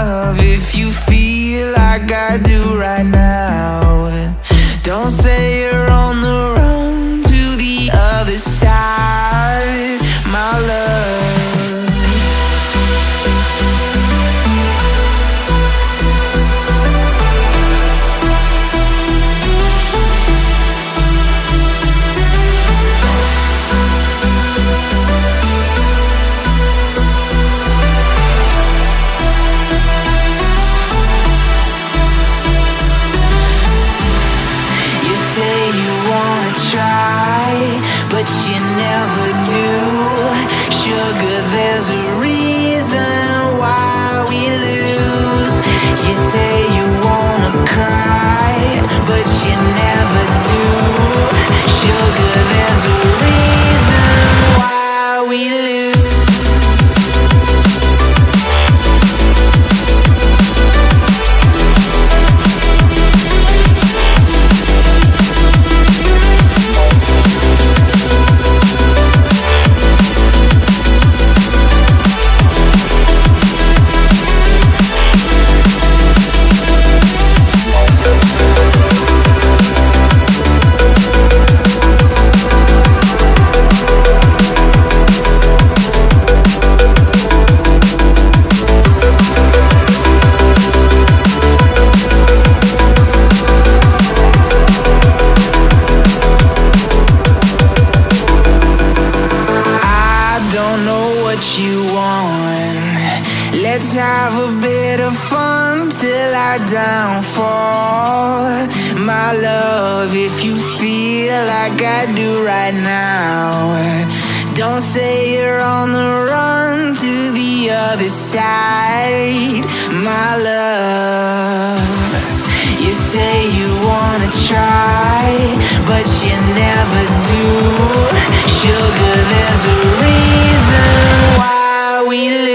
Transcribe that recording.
love, if you feel like I do right now, don't say you're on the run to the other side, my love. But you never do. Sugar, there's a reason why we lose. You say you wanna cry, but you never do. Sugar, there's a reason why we lose. Let's have a bit of fun till I downfall, my love, if you feel like I do right now, don't say you're on the run to the other side, my love. You say you wanna try, but you never do. Sugar, there's a reason why we live.